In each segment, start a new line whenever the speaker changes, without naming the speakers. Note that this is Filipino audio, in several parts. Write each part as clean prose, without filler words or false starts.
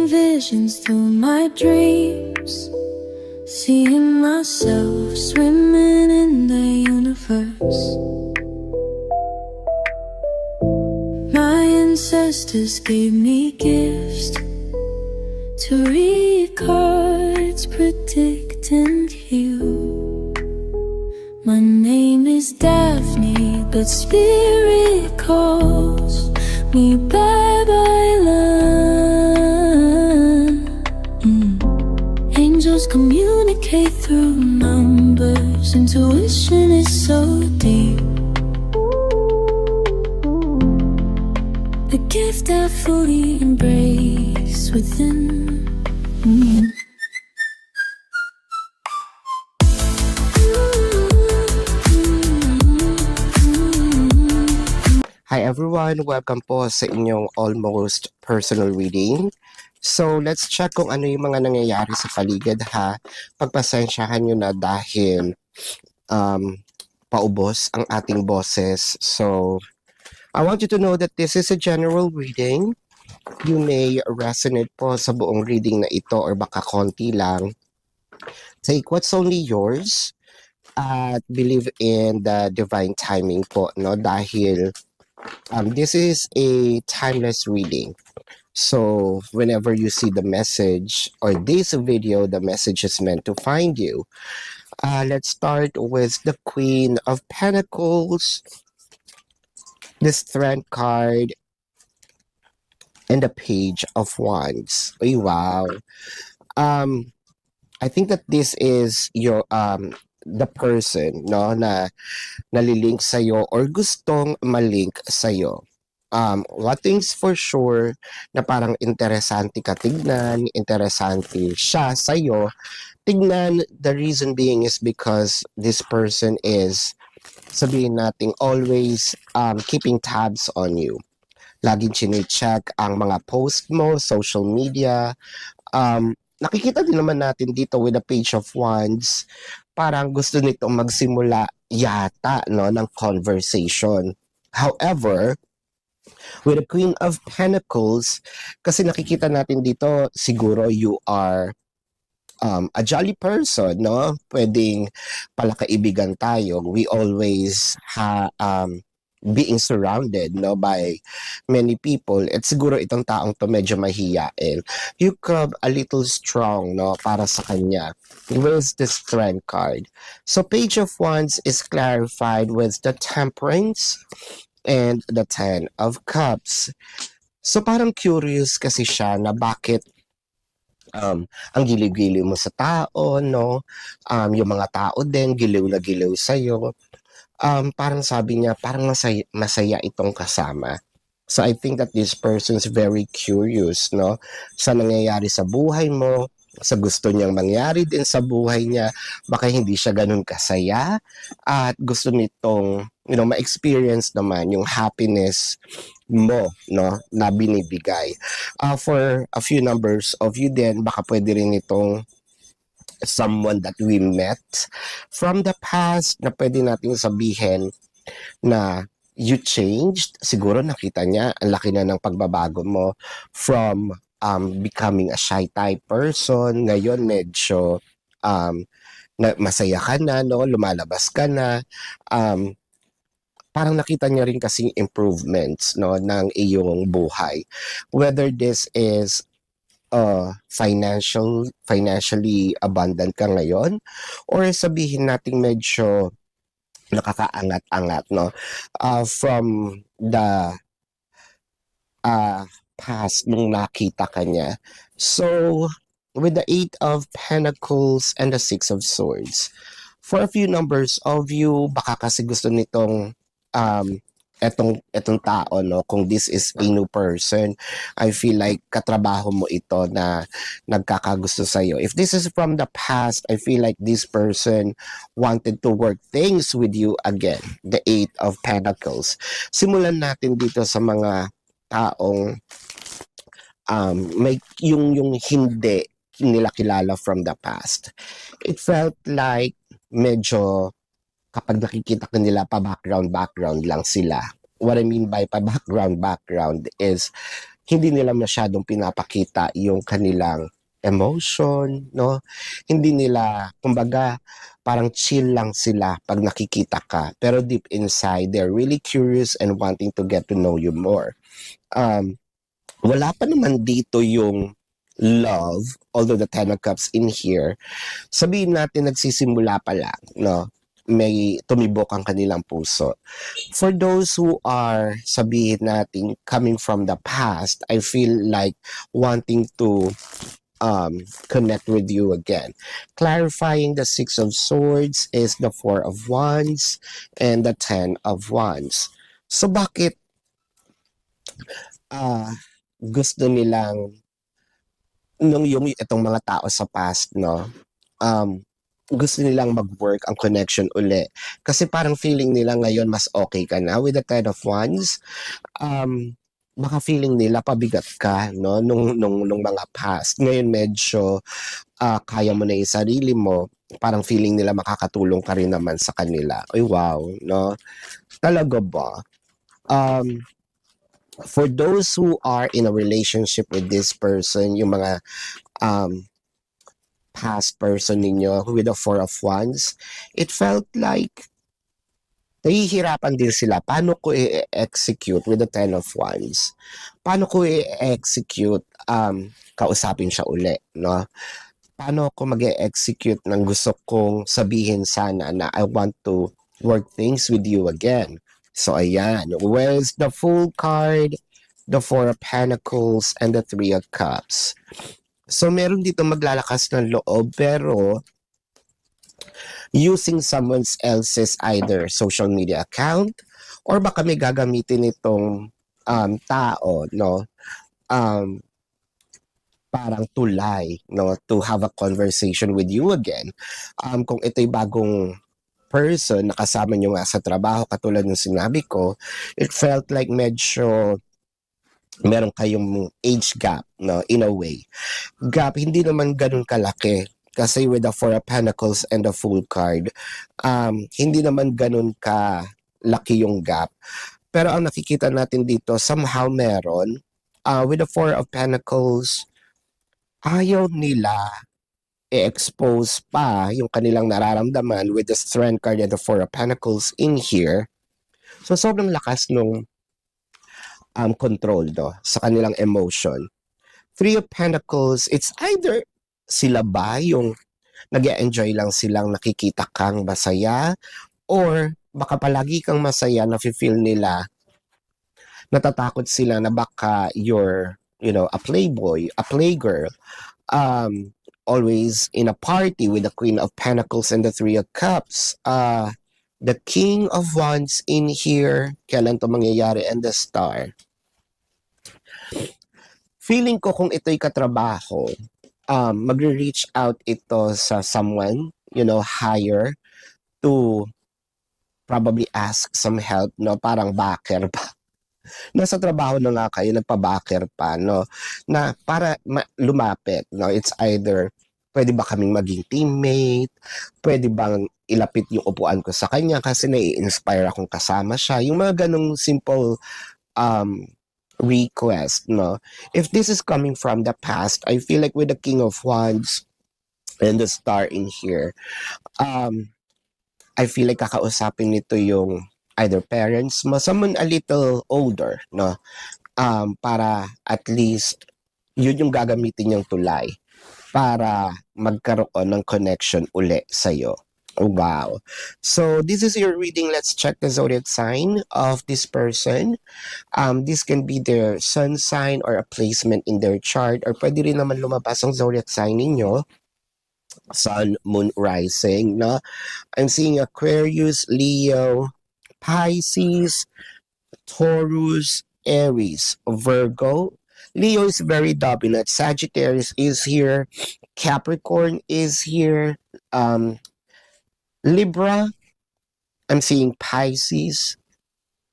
visions through my dreams, seeing myself swimming in the universe. My ancestors gave me gifts to read cards, predict and heal. My name is Daphne, but spirit calls me Babylon. Angels communicate through numbers. Intuition is so deep. The gift I fully embrace within.
Hi everyone! Welcome po sa inyong almost personal reading. So, let's check kung ano yung mga nangyayari sa paligid ha. Pagpasensyahan nyo na dahil paubos ang ating boses. So, I want you to know that this is a general reading. You may resonate po sa buong reading na ito or baka konti lang. Take what's only yours at believe in the divine timing po, no? Dahil this is a timeless reading. So whenever you see the message or this video, the message is meant to find you. Let's start with the Queen of Pentacles, the Strength card, and the Page of Wands. Ay, wow. I think that this is your the person, no, na nalilink sa'yo or gustong malink sa'yo. One thing's for sure na parang interesante ka tignan, interesante siya sa'yo. Tignan, the reason being is because this person is, sabihin natin, always keeping tabs on you. Laging chine-check ang mga post mo, social media. Nakikita din naman natin dito with the Page of Wands, parang gusto nitong magsimula yata, no, ng conversation. However, with the Queen of Pentacles, kasi nakikita natin dito, siguro you are a jolly person, no? Pwedeng palakaibigan tayo. We always being surrounded, no, by many people. At siguro itong taong to medyo mahiyain. You could a little strong, no, para sa kanya. Where's the Strength card? So Page of Wands is clarified with the Temperance and the Ten of Cups. So parang curious kasi siya na bakit ang giliw-giliw mo sa tao, no? Yung mga tao din, giliw na giliw sa'yo. Parang sabi niya, parang masaya itong kasama. So I think that this person's very curious, no? Sa nangyayari sa buhay mo, sa gusto niyang mangyari din sa buhay niya, baka hindi siya ganun kasaya, at gusto nitong, ma-experience naman yung happiness mo, no, na binibigay. For a few numbers of you din, baka pwede rin itong someone that we met from the past na pwede nating sabihin na you changed. Siguro nakita niya, ang laki na ng pagbabago mo from becoming a shy type person. Ngayon medyo masaya ka na, no? Lumalabas ka na. Parang nakita niya rin kasing improvements, no, ng iyong buhay. Whether this is financially abundant ka ngayon or sabihin nating medyo nakakaangat-angat, no, from the past nung nakita ka niya. So with the Eight of Pentacles and the Six of Swords, for a few numbers of you, baka kasi gusto nitong etong tao, no, kung this is a new person, I feel like katrabaho mo ito na nagkakagusto sa'yo. If this is from the past, I feel like this person wanted to work things with you again. The Eight of Pentacles. Simulan natin dito sa mga taong may yung hindi nila kilala from the past. It felt like medyo kapag nakikita ka nila pa background lang sila. What I mean by pa background is hindi nila masyadong pinapakita yung kanilang emotion, no? Hindi nila, kumbaga, parang chill lang sila pag nakikita ka. Pero deep inside, they're really curious and wanting to get to know you more. Wala pa naman dito yung love, although the Ten of Cups in here, sabihin natin nagsisimula pa lang, no? May tumibok ang kanilang puso. For those who are, sabihin natin, coming from the past, I feel like wanting to connect with you again. Clarifying the Six of Swords is the Four of Wands and the Ten of Wands. So bakit gusto nilang yung itong mga tao sa past, no? Gusto nilang mag-work ang connection uli. Kasi parang feeling nila ngayon mas okay ka na with the Ten of Wands. Baka feeling nila pabigat ka, no, nung mga past. Ngayon medyo kaya mo na yung sarili mo. Parang feeling nila makakatulong ka rin naman sa kanila. Ay wow, no? Talaga ba? For those who are in a relationship with this person, yung mga past person ninyo with the Four of Wands, it felt like nahihirapan din sila. Paano ko i-execute with the Ten of Wands? Paano ko i-execute kausapin siya uli, no? Paano ako mag-execute ng gusto kong sabihin sana na I want to work things with you again? So ayan, where's the Fool card, the Four of Pentacles, and the Three of Cups? So meron dito maglalakas ng loob pero using someone else's either social media account or baka may gagamitin itong tao, no? Parang tulay, no, to have a conversation with you again. Kung ito'y bagong person na kasama nyo nga sa trabaho, katulad ng sinabi ko, it felt like medyo meron kayong age gap, no, in a way. Gap, hindi naman ganun kalaki. Kasi with the Four of Pentacles and the Fool card, hindi naman ganun ka laki yung gap. Pero ang nakikita natin dito, somehow meron. With the Four of Pentacles, ayaw nila i-expose pa yung kanilang nararamdaman with the Strength card and the Four of Pentacles in here. So sobrang lakas nung control do sa kanilang emotion. Three of Pentacles, it's either sila ba yung nag-enjoy lang silang nakikita kang masaya or baka palagi kang masaya na feel nila natatakot sila na baka you're, you know, a playboy, a playgirl, always in a party with the Queen of Pentacles and the Three of Cups. The King of Wands in here, kailan to mangyayari, and the Star. Feeling ko kung ito'y katrabaho, magre-reach out ito sa someone, you know, higher to probably ask some help, no? Parang backer pa. Nasa trabaho na nga kayo, nagpa-backer pa, no? Na para lumapit, no? It's either, pwede ba kaming maging teammate? Pwede bang ilapit yung upuan ko sa kanya kasi nai-inspire akong kasama siya? Yung mga ganong simple request, no? If this is coming from the past, I feel like with the King of Wands and the Star in here, I feel like kakausapin nito yung either parents mo, someone a little older, no? Para at least yun yung gagamitin niyang tulay para magkaroon ng connection uli sa'yo. Oh, wow. So this is your reading. Let's check the zodiac sign of this person. This can be their sun sign or a placement in their chart, or pwede rin naman lumabas ang zodiac sign ninyo. Sun, moon, rising, no? I'm seeing Aquarius, Leo, Pisces, Taurus, Aries, Virgo. Leo is very dominant. Sagittarius is here. Capricorn is here. Libra, I'm seeing Pisces.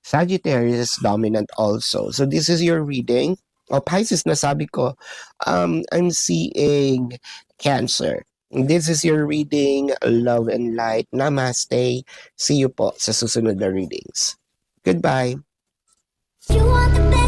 Sagittarius is dominant also. So this is your reading. Pisces, nasabi ko. I'm seeing Cancer. This is your reading. Love and light. Namaste. See you po sa susunod na readings. Goodbye.
You want the best.